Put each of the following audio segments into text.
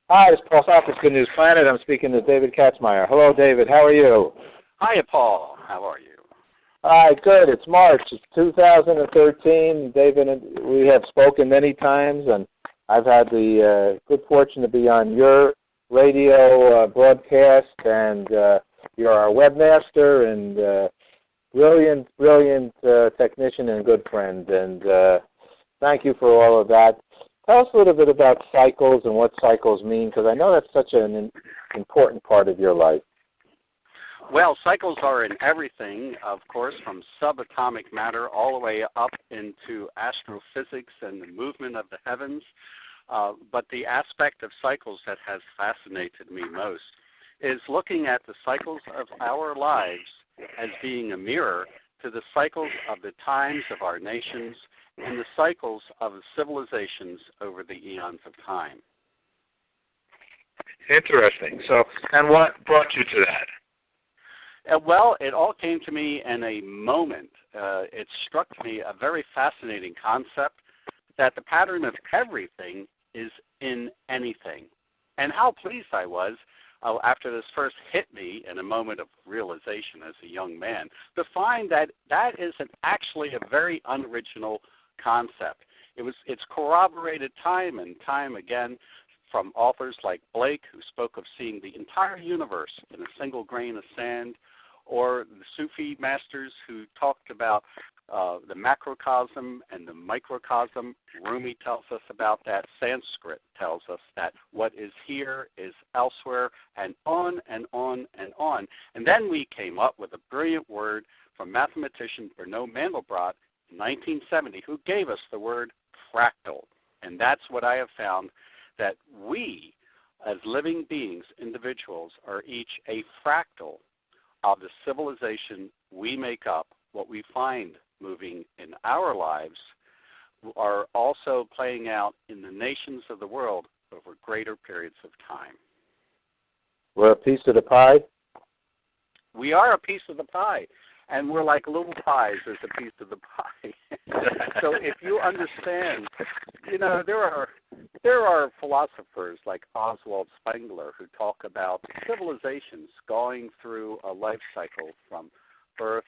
Hi, it's Paul Sophis, Good News Planet. I'm speaking to David Katzmire. Hello, David. How are you? Hiya, Paul. How are you? Hi, good. It's March. It's 2013. David, we have spoken many times, and I've had the good fortune to be on your radio broadcast, and you're our webmaster and brilliant technician and good friend. And thank you for all of that. Tell us a little bit about cycles and what cycles mean, because I know that's such an important part of your life. Well, cycles are in everything, of course, from subatomic matter all the way up into astrophysics and the movement of the heavens. But the aspect of cycles that has fascinated me most is looking at the cycles of our lives as being a mirror to the cycles of the times of our nations and the cycles of civilizations over the eons of time. Interesting. So, and what brought you to that? Well, it all came to me in a moment. It struck me a very fascinating concept that the pattern of everything is in anything. And how pleased I was after this first hit me in a moment of realization as a young man to find that that is actually a very unoriginal concept. It's corroborated time and time again from authors like Blake, who spoke of seeing the entire universe in a single grain of sand, or the Sufi masters who talked about the macrocosm and the microcosm. Rumi tells us about that. Sanskrit tells us that what is here is elsewhere, and on and on and on. And then we came up with a brilliant word from mathematician Bruno Mandelbrot in 1970, who gave us the word fractal. And that's what I have found, that we, as living beings, individuals, are each a fractal of the civilization we make up. What we find moving in our lives are also playing out in the nations of the world over greater periods of time. We're a piece of the pie? We are a piece of the pie, and we're like little pies as a piece of the pie. So if you understand, there are philosophers like Oswald Spengler who talk about civilizations going through a life cycle from birth,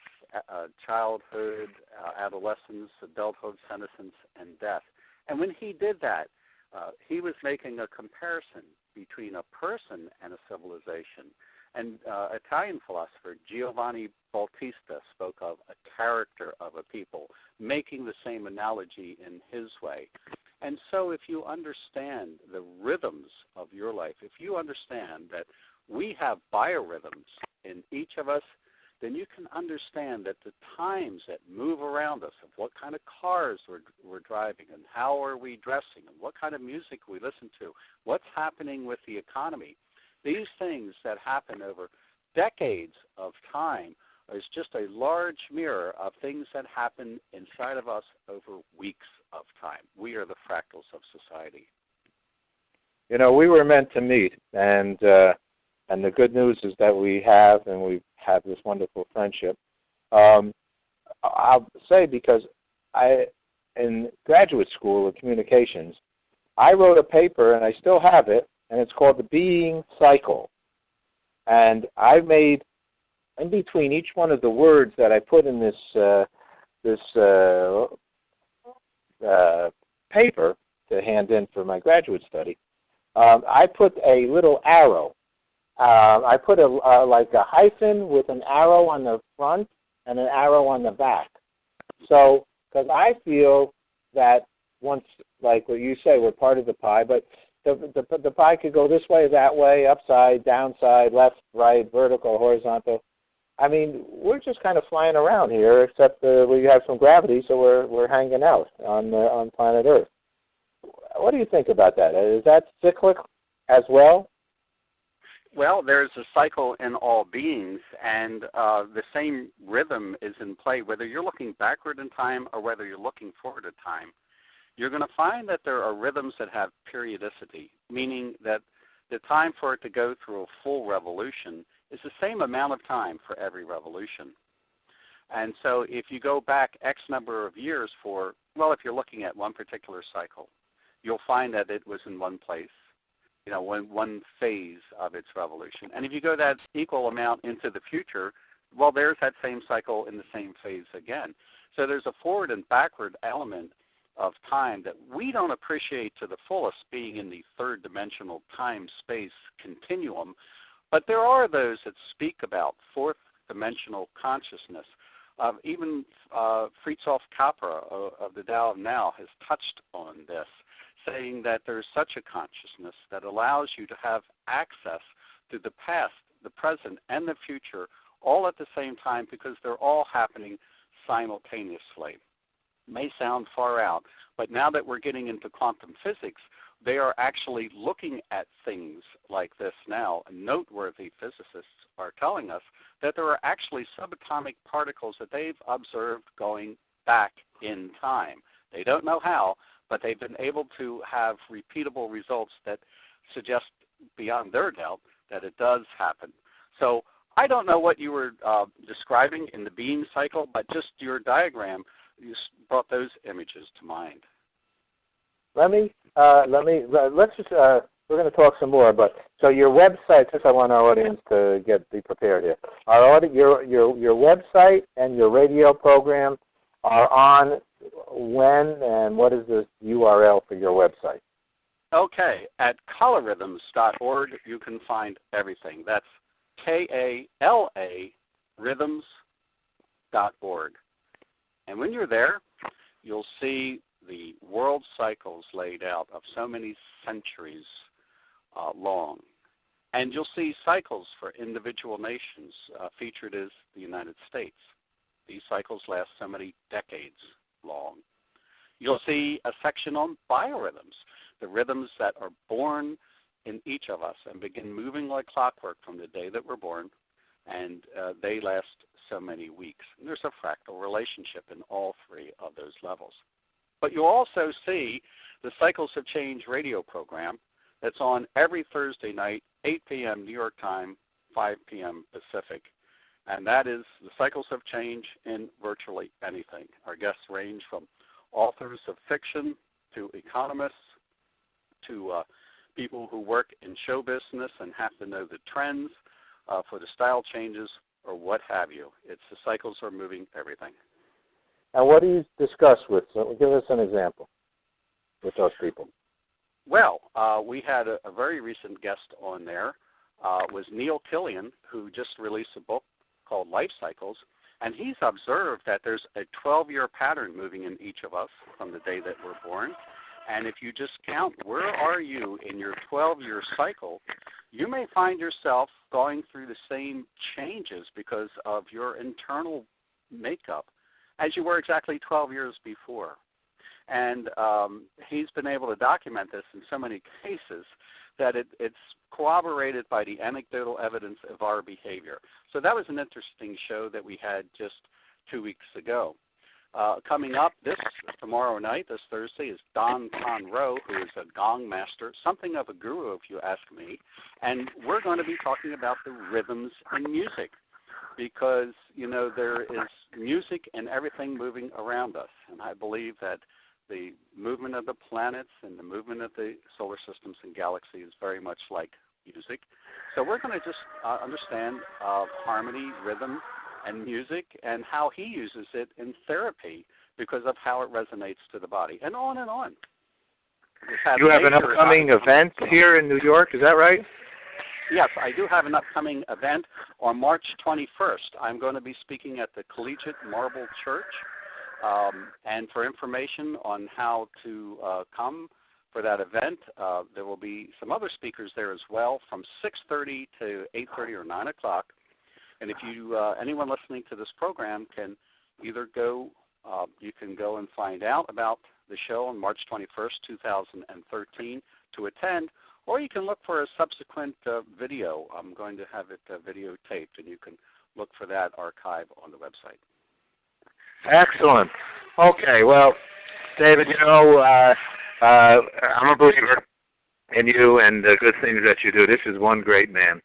childhood, adolescence, adulthood, senescence, and death. And when he did that, he was making a comparison between a person and a civilization. And Italian philosopher Giovanni Battista spoke of a character of a people, making the same analogy in his way. And so if you understand the rhythms of your life, if you understand that we have biorhythms in each of us, then you can understand that the times that move around us, of what kind of cars we're driving, and how are we dressing, and what kind of music we listen to, what's happening with the economy, these things that happen over decades of time is just a large mirror of things that happen inside of us over weeks of time. We are the fractals of society. You know, we were meant to meet, and the good news is that we have this wonderful friendship. I'll say, because in graduate school of communications, I wrote a paper, and I still have it, and it's called The Being Cycle. And I made, in between each one of the words that I put in this paper to hand in for my graduate study, I put a little arrow. I put like a hyphen with an arrow on the front and an arrow on the back. So, because I feel that once, like what you say, we're part of the pie, but the pie could go this way, that way, upside, downside, left, right, vertical, horizontal. I mean, we're just kind of flying around here, except we have some gravity, so we're hanging out on planet Earth. What do you think about that? Is that cyclic as well? Well, there's a cycle in all beings, and the same rhythm is in play, whether you're looking backward in time or whether you're looking forward in time. You're going to find that there are rhythms that have periodicity, meaning that the time for it to go through a full revolution is the same amount of time for every revolution. And so if you go back X number of years if you're looking at one particular cycle, you'll find that it was in one place. one phase of its revolution. And if you go that equal amount into the future, well, there's that same cycle in the same phase again. So there's a forward and backward element of time that we don't appreciate to the fullest, being in the third dimensional time-space continuum. But there are those that speak about fourth dimensional consciousness. Even Fritjof Capra of the Tao of Now has touched on this, saying that there's such a consciousness that allows you to have access to the past, the present, and the future all at the same time, because they're all happening simultaneously. May sound far out, but now that we're getting into quantum physics, they are actually looking at things like this now. Noteworthy physicists are telling us that there are actually subatomic particles that they've observed going back in time. They don't know how, but they've been able to have repeatable results that suggest beyond their doubt that it does happen. So I don't know what you were describing in the beam cycle, but just your diagram, you brought those images to mind. Let's just, we're going to talk some more, but so your website, since I want our audience to be prepared here, your website and your radio program are on when, and what is the URL for your website? Okay, at KalaRhythms.org you can find everything. That's KALA rhythms.org. And when you're there, you'll see the world cycles laid out of so many centuries long. And you'll see cycles for individual nations. Featured is the United States. These cycles last so many decades long. You'll see a section on biorhythms, the rhythms that are born in each of us and begin moving like clockwork from the day that we're born, and they last so many weeks. And there's a fractal relationship in all three of those levels. But you'll also see the Cycles of Change radio program that's on every Thursday night, 8 p.m. New York time, 5 p.m. Pacific. And that is the Cycles of Change in virtually anything. Our guests range from authors of fiction to economists to people who work in show business and have to know the trends for the style changes or what have you. It's the cycles are moving everything. And what do you discuss with? So give us an example with those people. Well, we had a very recent guest on there. Was Neil Killian, who just released a book called Life Cycles, and he's observed that there's a 12-year pattern moving in each of us from the day that we're born. And if you just count where are you in your 12-year cycle, you may find yourself going through the same changes because of your internal makeup as you were exactly 12 years before. And he's been able to document this in so many cases that it's corroborated by the anecdotal evidence of our behavior. So that was an interesting show that we had just 2 weeks ago. Coming up tomorrow night, this Thursday, is Don Conroe, who is a gong master, something of a guru if you ask me, and we're going to be talking about the rhythms in music because, there is music and everything moving around us, and I believe that the movement of the planets and the movement of the solar systems and galaxies is very much like music. So we're going to just understand harmony, rhythm, and music, and how he uses it in therapy because of how it resonates to the body, and on and on. You have an upcoming event here in New York, is that right? Yes, I do have an upcoming event on March 21st. I'm going to be speaking at the Collegiate Marble Church, and for information on how to come for that event, there will be some other speakers there as well from 6:30 to 8:30 or 9 o'clock. And if you, anyone listening to this program can either go, you can go and find out about the show on March 21st, 2013 to attend, or you can look for a subsequent video. I'm going to have it videotaped, and you can look for that archive on the website. Excellent. Okay, well, David, I'm a believer in you and the good things that you do. This is one great man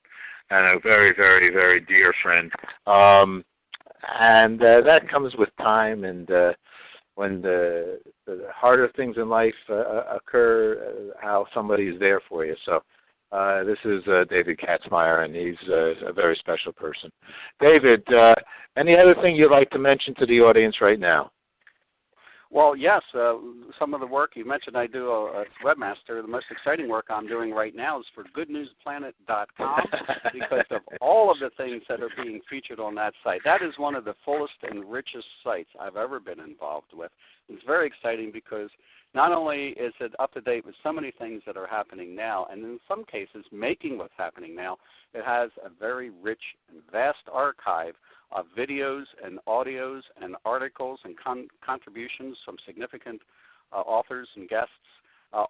and a very, very, very dear friend. And that comes with time, and when the harder things in life occur, how somebody is there for you. So This is David Katzmire, and he's a very special person. David, any other thing you'd like to mention to the audience right now? Well, yes, some of the work you mentioned I do as webmaster. The most exciting work I'm doing right now is for goodnewsplanet.com because of all of the things that are being featured on that site. That is one of the fullest and richest sites I've ever been involved with. It's very exciting because not only is it up to date with so many things that are happening now, and in some cases making what's happening now, it has a very rich and vast archive of videos and audios and articles and contributions from significant authors and guests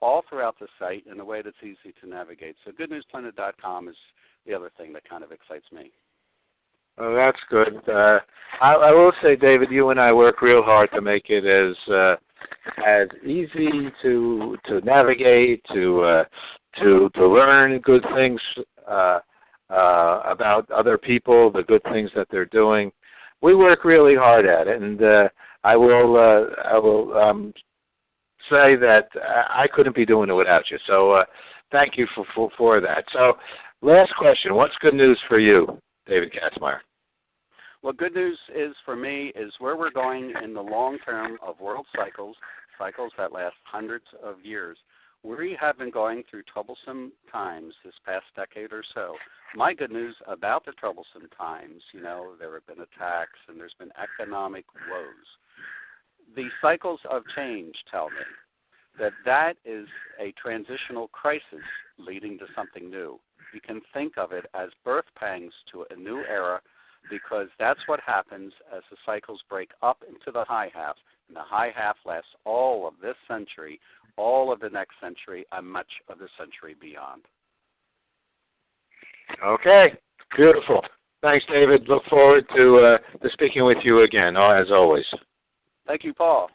all throughout the site in a way that's easy to navigate. So goodnewsplanet.com is the other thing that kind of excites me. Oh, that's good. I will say, David, you and I work real hard to make it as easy to navigate, to learn good things about other people, the good things that they're doing. We work really hard at it, and I will say that I couldn't be doing it without you. So thank you for that. So last question: what's good news for you, David Katzmire? Well, good news is for me is where we're going in the long term of world cycles that last hundreds of years. We have been going through troublesome times this past decade or so. My good news about the troublesome times, there have been attacks and there's been economic woes. The cycles of change tell me that is a transitional crisis leading to something new. You can think of it as birth pangs to a new era because that's what happens as the cycles break up into the high half. And the high half lasts all of this century, all of the next century, and much of the century beyond. Okay, beautiful. Thanks, David. Look forward to speaking with you again, as always. Thank you, Paul.